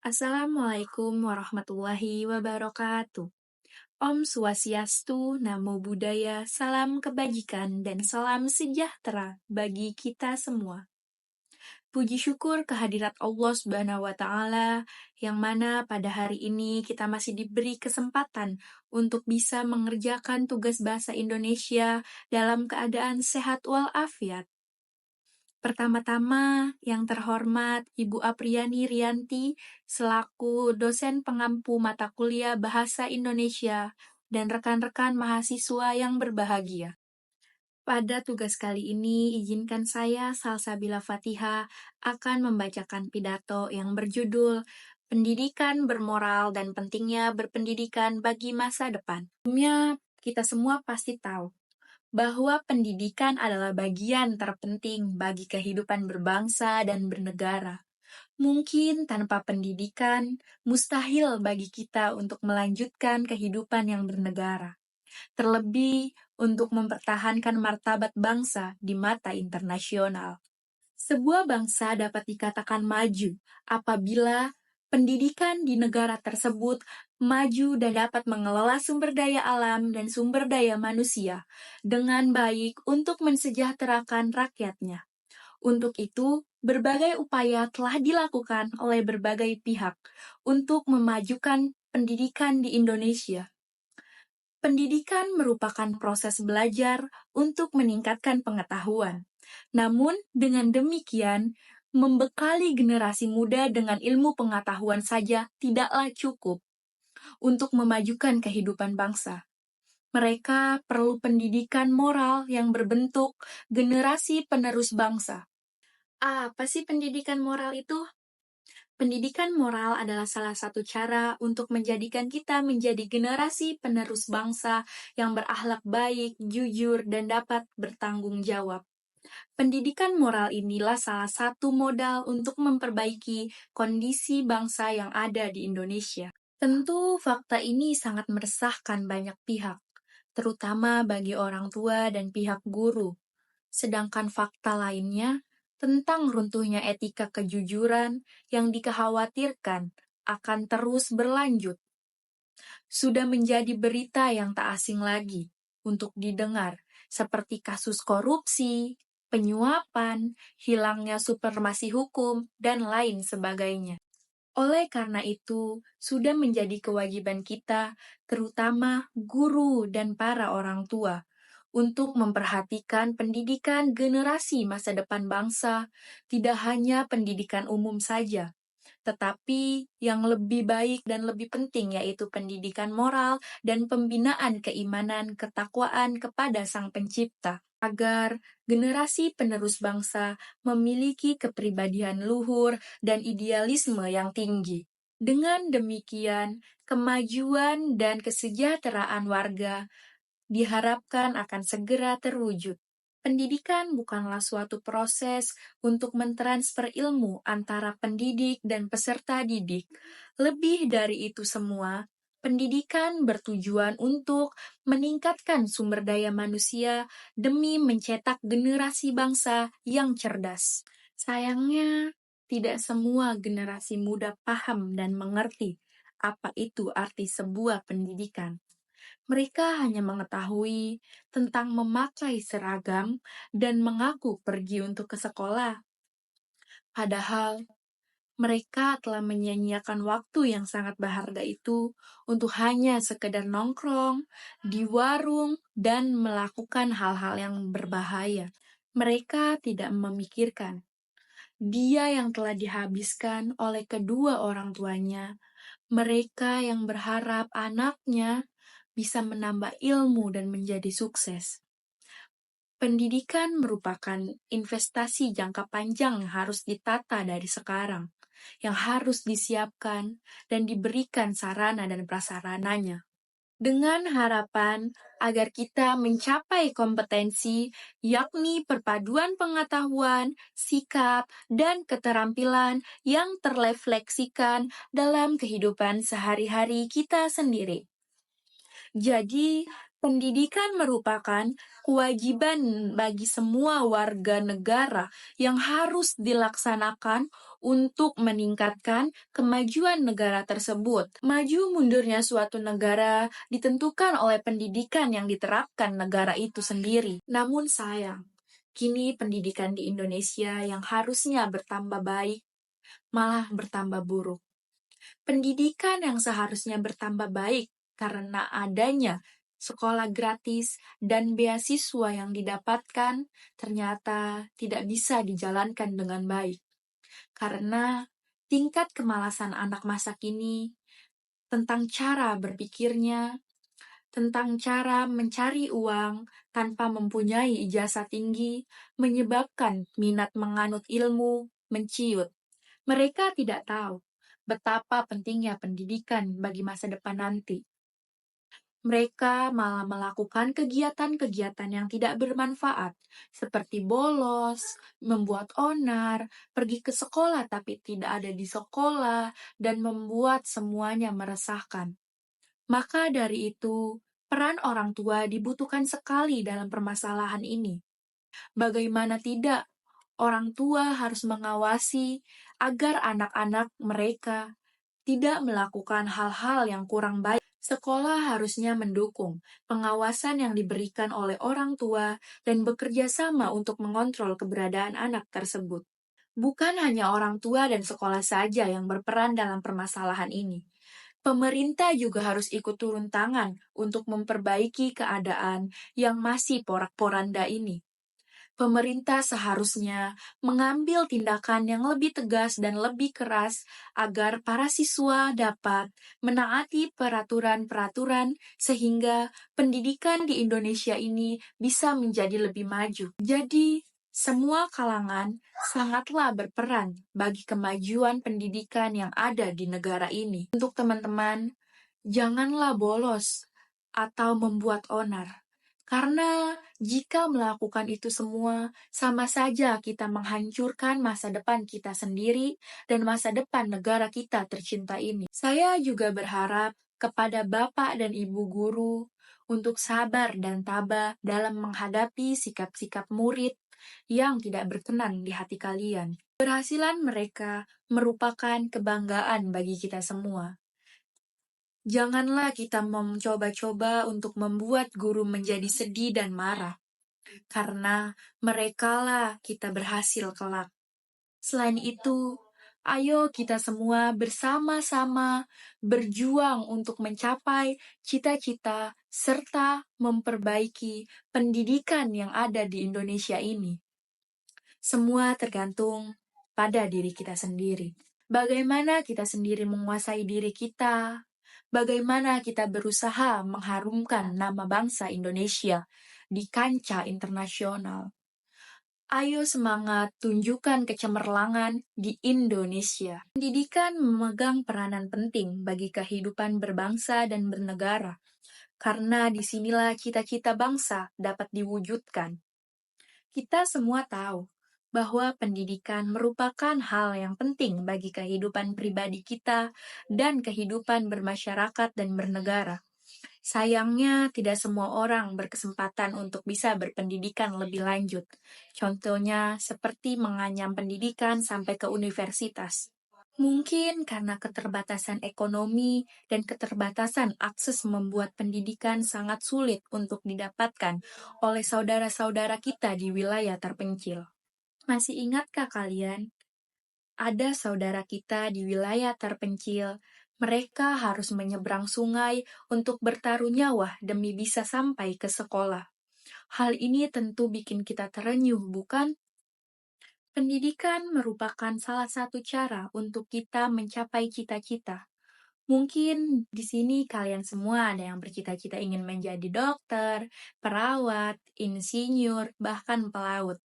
Assalamualaikum warahmatullahi wabarakatuh. Om Swastiastu, Namo Buddhaya, salam kebajikan dan salam sejahtera bagi kita semua. Puji syukur kehadirat Allah Subhanahu wa Ta'ala, yang mana pada hari ini kita masih diberi kesempatan untuk bisa mengerjakan tugas bahasa Indonesia dalam keadaan sehat walafiat. Pertama-tama, yang terhormat Ibu Apriani Rianti selaku dosen pengampu mata kuliah Bahasa Indonesia dan rekan-rekan mahasiswa yang berbahagia. Pada tugas kali ini, izinkan saya Salsabila Fatihah akan membacakan pidato yang berjudul Pendidikan Bermoral dan Pentingnya Berpendidikan Bagi Masa Depan. Sebelumnya, kita semua pasti tahu bahwa pendidikan adalah bagian terpenting bagi kehidupan berbangsa dan bernegara. Mungkin tanpa pendidikan, mustahil bagi kita untuk melanjutkan kehidupan yang bernegara. Terlebih untuk mempertahankan martabat bangsa di mata internasional. Sebuah bangsa dapat dikatakan maju apabila pendidikan di negara tersebut maju dan dapat mengelola sumber daya alam dan sumber daya manusia dengan baik untuk mensejahterakan rakyatnya. Untuk itu, berbagai upaya telah dilakukan oleh berbagai pihak untuk memajukan pendidikan di Indonesia. Pendidikan merupakan proses belajar untuk meningkatkan pengetahuan. Namun, dengan demikian, membekali generasi muda dengan ilmu pengetahuan saja tidaklah cukup untuk memajukan kehidupan bangsa. Mereka perlu pendidikan moral yang berbentuk generasi penerus bangsa. Apa sih pendidikan moral itu? Pendidikan moral adalah salah satu cara untuk menjadikan kita menjadi generasi penerus bangsa yang berakhlak baik, jujur, dan dapat bertanggung jawab. Pendidikan moral inilah salah satu modal untuk memperbaiki kondisi bangsa yang ada di Indonesia. Tentu fakta ini sangat meresahkan banyak pihak, terutama bagi orang tua dan pihak guru. Sedangkan fakta lainnya tentang runtuhnya etika kejujuran yang dikhawatirkan akan terus berlanjut. Sudah menjadi berita yang tak asing lagi untuk didengar, seperti kasus korupsi, penyuapan, hilangnya supremasi hukum, dan lain sebagainya. Oleh karena itu, sudah menjadi kewajiban kita, terutama guru dan para orang tua, untuk memperhatikan pendidikan generasi masa depan bangsa, tidak hanya pendidikan umum saja, tetapi yang lebih baik dan lebih penting yaitu pendidikan moral dan pembinaan keimanan ketakwaan kepada Sang Pencipta, agar generasi penerus bangsa memiliki kepribadian luhur dan idealisme yang tinggi. Dengan demikian, kemajuan dan kesejahteraan warga diharapkan akan segera terwujud. Pendidikan bukanlah suatu proses untuk mentransfer ilmu antara pendidik dan peserta didik. Lebih dari itu semua, pendidikan bertujuan untuk meningkatkan sumber daya manusia demi mencetak generasi bangsa yang cerdas. Sayangnya, tidak semua generasi muda paham dan mengerti apa itu arti sebuah pendidikan. Mereka hanya mengetahui tentang memakai seragam dan mengaku pergi untuk ke sekolah. Padahal, mereka telah menyia-nyiakan waktu yang sangat berharga itu untuk hanya sekedar nongkrong di warung dan melakukan hal-hal yang berbahaya. Mereka tidak memikirkan dia yang telah dihabiskan oleh kedua orang tuanya. Mereka yang berharap anaknya bisa menambah ilmu dan menjadi sukses. Pendidikan merupakan investasi jangka panjang yang harus ditata dari sekarang, yang harus disiapkan dan diberikan sarana dan prasarananya. Dengan harapan agar kita mencapai kompetensi, yakni perpaduan pengetahuan, sikap, dan keterampilan yang terrefleksikan dalam kehidupan sehari-hari kita sendiri. Jadi, pendidikan merupakan kewajiban bagi semua warga negara yang harus dilaksanakan untuk meningkatkan kemajuan negara tersebut. Maju mundurnya suatu negara ditentukan oleh pendidikan yang diterapkan negara itu sendiri. Namun sayang, kini pendidikan di Indonesia yang harusnya bertambah baik malah bertambah buruk. Pendidikan yang seharusnya bertambah baik karena adanya sekolah gratis dan beasiswa yang didapatkan ternyata tidak bisa dijalankan dengan baik. Karena tingkat kemalasan anak masa kini tentang cara berpikirnya, tentang cara mencari uang tanpa mempunyai ijazah tinggi, menyebabkan minat menganut ilmu menciut. Mereka tidak tahu betapa pentingnya pendidikan bagi masa depan nanti. Mereka malah melakukan kegiatan-kegiatan yang tidak bermanfaat, seperti bolos, membuat onar, pergi ke sekolah tapi tidak ada di sekolah, dan membuat semuanya meresahkan. Maka dari itu, peran orang tua dibutuhkan sekali dalam permasalahan ini. Bagaimana tidak, orang tua harus mengawasi agar anak-anak mereka tidak melakukan hal-hal yang kurang baik. Sekolah harusnya mendukung pengawasan yang diberikan oleh orang tua dan bekerja sama untuk mengontrol keberadaan anak tersebut. Bukan hanya orang tua dan sekolah saja yang berperan dalam permasalahan ini. Pemerintah juga harus ikut turun tangan untuk memperbaiki keadaan yang masih porak-poranda ini. Pemerintah seharusnya mengambil tindakan yang lebih tegas dan lebih keras agar para siswa dapat menaati peraturan-peraturan sehingga pendidikan di Indonesia ini bisa menjadi lebih maju. Jadi, semua kalangan sangatlah berperan bagi kemajuan pendidikan yang ada di negara ini. Untuk teman-teman, janganlah bolos atau membuat onar. Karena jika melakukan itu semua, sama saja kita menghancurkan masa depan kita sendiri dan masa depan negara kita tercinta ini. Saya juga berharap kepada Bapak dan Ibu guru untuk sabar dan tabah dalam menghadapi sikap-sikap murid yang tidak berkenan di hati kalian. Keberhasilan mereka merupakan kebanggaan bagi kita semua. Janganlah kita mencoba-coba untuk membuat guru menjadi sedih dan marah, karena merekalah kita berhasil kelak. Selain itu, ayo kita semua bersama-sama berjuang untuk mencapai cita-cita serta memperbaiki pendidikan yang ada di Indonesia ini. Semua tergantung pada diri kita sendiri. Bagaimana kita sendiri menguasai diri kita, bagaimana kita berusaha mengharumkan nama bangsa Indonesia di kancah internasional. Ayo semangat tunjukkan kecemerlangan di Indonesia. Pendidikan memegang peranan penting bagi kehidupan berbangsa dan bernegara, karena disinilah cita-cita bangsa dapat diwujudkan. Kita semua tahu bahwa pendidikan merupakan hal yang penting bagi kehidupan pribadi kita dan kehidupan bermasyarakat dan bernegara. Sayangnya, tidak semua orang berkesempatan untuk bisa berpendidikan lebih lanjut. Contohnya, seperti menganyam pendidikan sampai ke universitas. Mungkin karena keterbatasan ekonomi dan keterbatasan akses membuat pendidikan sangat sulit untuk didapatkan oleh saudara-saudara kita di wilayah terpencil. Masih ingatkah kalian? Ada saudara kita di wilayah terpencil, mereka harus menyeberang sungai untuk bertaruh nyawa demi bisa sampai ke sekolah. Hal ini tentu bikin kita terenyuh, bukan? Pendidikan merupakan salah satu cara untuk kita mencapai cita-cita. Mungkin di sini kalian semua ada yang bercita-cita ingin menjadi dokter, perawat, insinyur, bahkan pelaut.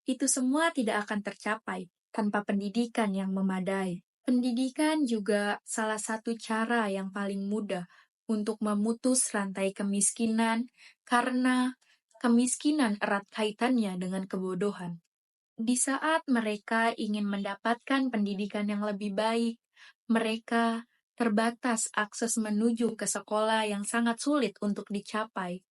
Itu semua tidak akan tercapai tanpa pendidikan yang memadai. Pendidikan juga salah satu cara yang paling mudah untuk memutus rantai kemiskinan karena kemiskinan erat kaitannya dengan kebodohan. Di saat mereka ingin mendapatkan pendidikan yang lebih baik, mereka terbatas akses menuju ke sekolah yang sangat sulit untuk dicapai.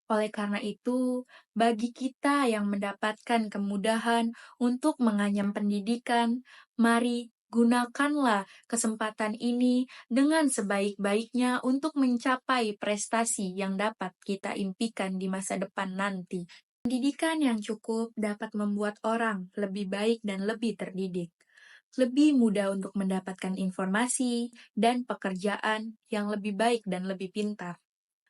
Oleh karena itu, bagi kita yang mendapatkan kemudahan untuk menganyam pendidikan, mari gunakanlah kesempatan ini dengan sebaik-baiknya untuk mencapai prestasi yang dapat kita impikan di masa depan nanti. Pendidikan yang cukup dapat membuat orang lebih baik dan lebih terdidik, lebih mudah untuk mendapatkan informasi dan pekerjaan yang lebih baik dan lebih pintar.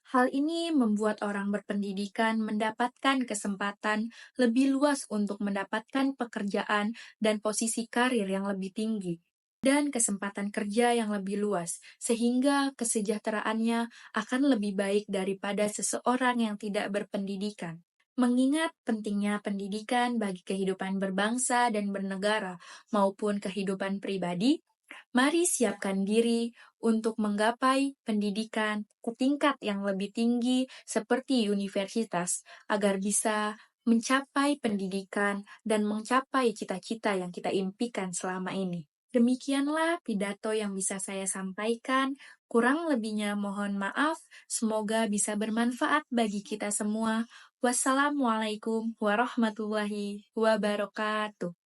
Hal ini membuat orang berpendidikan mendapatkan kesempatan lebih luas untuk mendapatkan pekerjaan dan posisi karir yang lebih tinggi, dan kesempatan kerja yang lebih luas, sehingga kesejahteraannya akan lebih baik daripada seseorang yang tidak berpendidikan. Mengingat pentingnya pendidikan bagi kehidupan berbangsa dan bernegara maupun kehidupan pribadi, mari siapkan diri untuk menggapai pendidikan ke tingkat yang lebih tinggi seperti universitas agar bisa mencapai pendidikan dan mencapai cita-cita yang kita impikan selama ini. Demikianlah pidato yang bisa saya sampaikan. Kurang lebihnya mohon maaf. Semoga bisa bermanfaat bagi kita semua. Wassalamualaikum warahmatullahi wabarakatuh.